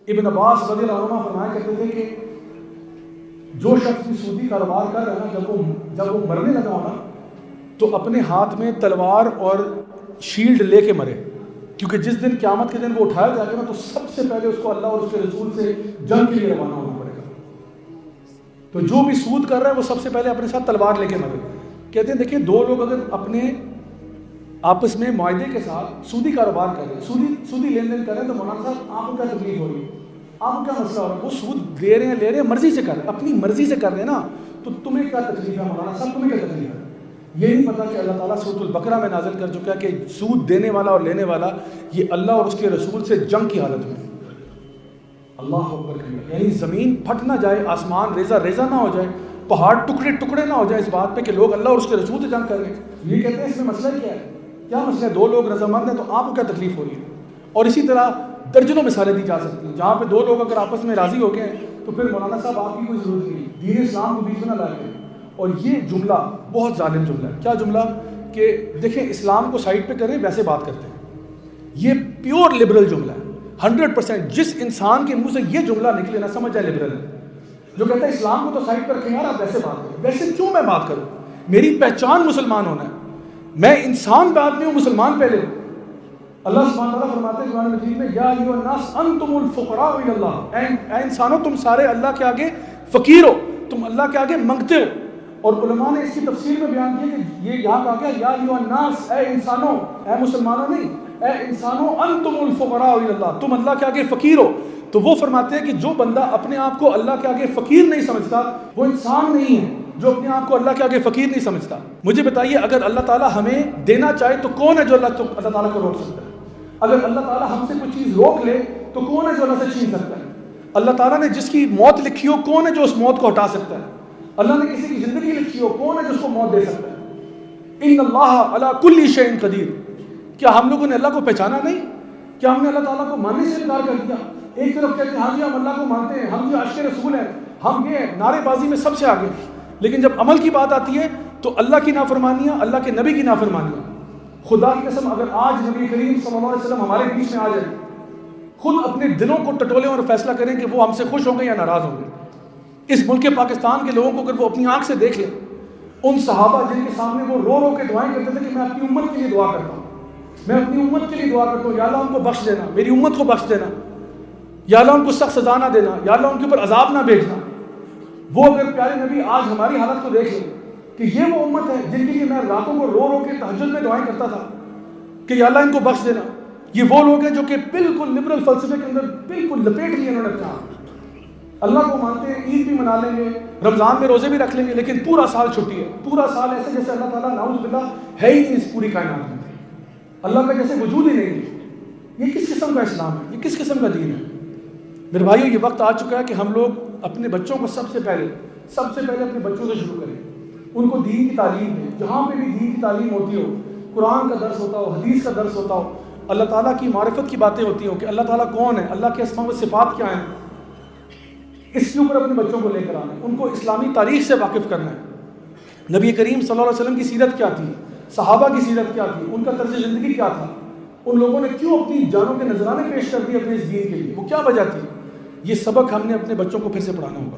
ابن عباس رضی اللہ عنہ فرمایا کرتے تھے کہ جو شخص بھی سودی کاروبار کر رہا ہے جب وہ مرنے لگا ہونا تو اپنے ہاتھ میں تلوار اور شیلڈ لے کے مرے، کیونکہ جس دن قیامت کے دن وہ اٹھایا جائے گا نا تو سب سے پہلے اس کو اللہ اور اس کے رسول سے جنگ کے لیے روانہ ہونا پڑے گا۔ تو جو بھی سود کر رہا ہے وہ سب سے پہلے اپنے ساتھ تلوار لے کے مرے۔ کہتے ہیں دیکھیں دو لوگ اگر اپنے آپس میں معاہدے کے ساتھ سودی کاروبار کر رہے ہیں، سودی لین دین کر رہے ہیں، تو مولانا صاحب آپ کو کیا تکلیف ہو رہی ہے؟ آپ کو کیا مسئلہ ہو رہا ہے؟ وہ سود دے رہے ہیں، لے رہے ہیں، مرضی سے کر رہے ہیں، اپنی مرضی سے کر رہے ہیں نا، تو تمہیں کیا تکلیف ہے مولانا صاحب؟ تمہیں کیا تکلیف ہے؟ یہ نہیں پتا کہ اللہ تعالیٰ سورۃ البقرہ میں نازل کر چکا ہے کہ سود دینے والا اور لینے والا یہ اللہ اور اس کے رسول سے جنگ کی حالت میں، اللہ اکبر کبیرہ، یعنی زمین پھٹ نہ جائے، آسمان ریزہ ریزہ نہ ہو جائے، پہاڑ ٹکڑے ٹکڑے نہ ہو جائے اس بات پہ کہ لوگ اللہ اور اس کے رسول سے جنگ کر رہے ہیں۔ یہ کہتے ہیں اس میں مسئلہ کیا ہے؟ کیا مسئلہ ہے؟ دو لوگ رضامند ہیں تو آپ کو کیا تکلیف ہو رہی ہے؟ اور اسی طرح درجنوں مثالیں دی جا سکتی ہیں جہاں پہ دو لوگ اگر آپس میں راضی ہو گئے ہیں تو پھر مولانا صاحب آپ کی کوئی ضرورت نہیں، دین اسلام کو بیچ میں نہ لائیں۔ اور یہ جملہ بہت ظالم جملہ ہے۔ کیا جملہ؟ کہ دیکھیں اسلام کو سائڈ پہ کریں ویسے بات کرتے ہیں، یہ پیور لبرل جملہ ہے 100%۔ جس انسان کے منہ سے یہ جملہ نکلے نہ سمجھ جائے لبرل ہے، جو کہتا ہے اسلام کو تو سائڈ پر رکھیں یار آپ ویسے بات کریں۔ ویسے کیوں میں بات کروں؟ میری پہچان مسلمان ہونا ہے، میں انسان بعد میں ہوں، مسلمان پہلے ہوں۔ اللہ سبحانہ وتعالیٰ فرماتے ہیں قرآن مجید میں یا ایھا الناس انتم الفقراء الی اللہ، اے انسانوں تم سارے اللہ کے آگے فقیر ہو، تم اللہ کے آگے منگتے ہو۔ اور علماء نے اس کی تفسیر میں بیان کیا کہ یہ یہاں کہا گیا یا ایھا الناس، اے انسانوں، اے مسلمانوں نہیں، اے انسانوں انتم الفقراء الی اللہ، تم اللہ کے آگے فقیر ہو۔ تو وہ فرماتے ہیں کہ جو بندہ اپنے آپ کو اللہ کے آگے فقیر نہیں سمجھتا وہ انسان نہیں ہے، جو اپنے آپ کو اللہ کے آگے فقیر نہیں سمجھتا۔ مجھے بتائیے اگر اللہ تعالیٰ ہمیں دینا چاہے تو کون ہے جو اللہ تعالیٰ کو روک سکتا ہے؟ اگر اللہ تعالیٰ ہم سے کوئی چیز روک لے تو کون ہے جو اللہ سے چھین سکتا ہے؟ اللہ تعالیٰ نے جس کی موت لکھی ہو کون ہے جو اس موت کو ہٹا سکتا ہے؟ اللہ نے کسی کی زندگی لکھی ہو کون ہے جو اس کو موت دے سکتا ہے؟ ان اللہ علی کل شیء قدیر۔ کیا ہم لوگوں نے اللہ کو پہچانا نہیں؟ کیا ہم نے اللہ تعالیٰ کو ماننے سے انکار کر دیا؟ ایک طرف کہتے ہیں ہاں جی ہم اللہ کو مانتے ہیں، ہم جو عاشق رسول ہیں، ہم یہ نعرے بازی میں سب سے آگے، لیکن جب عمل کی بات آتی ہے تو اللہ کی نافرمانیاں، اللہ کے نبی کی نافرمانیاں۔ خدا کی قسم اگر آج نبی کریم صلی اللہ علیہ وسلم ہمارے بیچ میں آ جائیں، خود اپنے دلوں کو ٹٹولیں اور فیصلہ کریں کہ وہ ہم سے خوش ہوں گے یا ناراض ہوں گے۔ اس ملک پاکستان کے لوگوں کو اگر وہ اپنی آنکھ سے دیکھ لیں، ان صحابہ جن کے سامنے وہ رو رو کے دعائیں کرتے تھے کہ میں اپنی امت کے لیے دعا کرتا ہوں، میں اپنی امت کے لیے دعا کرتا ہوں، یا اللہ ان کو بخش دینا، میری امت کو بخش دینا، یا اللہ ان کو سخت سزا نہ دینا، یا اللہ ان کے اوپر عذاب نہ بھیجنا۔ وہ اگر پیارے نبی آج ہماری حالت کو دیکھ لیں کہ یہ وہ امت ہے جن کے لیے میں راتوں کو رو رو کے تہجد میں دعائیں کرتا تھا کہ یا اللہ ان کو بخش دینا، یہ وہ لوگ ہیں جو کہ بالکل لبرل فلسفے کے اندر بالکل لپیٹ لیے انہوں نے اپنا۔ اللہ کو مانتے ہیں، عید بھی منا لیں گے، رمضان میں روزے بھی رکھ لیں گے، لیکن پورا سال چھٹی ہے، پورا سال ایسے جیسے اللہ تعالیٰ نعوذ باللہ ہے ہی نہیں اس پوری کائنات میں، اللہ کا جیسے وجود ہی نہیں ہے۔ یہ کس قسم کا اسلام ہے؟ یہ کس قسم کا دین ہے؟ میرے بھائیو یہ وقت آ چکا ہے کہ ہم لوگ اپنے بچوں کو سب سے پہلے اپنے بچوں سے شروع کریں، ان کو دین کی تعلیم دیں۔ جہاں پہ بھی دین کی تعلیم ہوتی ہو، قرآن کا درس ہوتا ہو، حدیث کا درس ہوتا ہو، اللہ تعالیٰ کی معرفت کی باتیں ہوتی ہوں کہ اللہ تعالیٰ کون ہے، اللہ کے اسماء و صفات کیا ہیں، اس کے اوپر اپنے بچوں کو لے کر آنا ہے، ان کو اسلامی تاریخ سے واقف کرنا ہے۔ نبی کریم صلی اللہ علیہ وسلم کی سیرت کیا تھی، صحابہ کی سیرت کیا تھی، ان کا طرز زندگی کیا تھا، ان لوگوں نے کیوں اپنی جانوں کے نذرانے پیش کر دیے اپنے اس دین کے لیے، وہ کیا وجہ تھی؟ یہ سبق ہم نے اپنے بچوں کو پھر سے پڑھانا ہوگا۔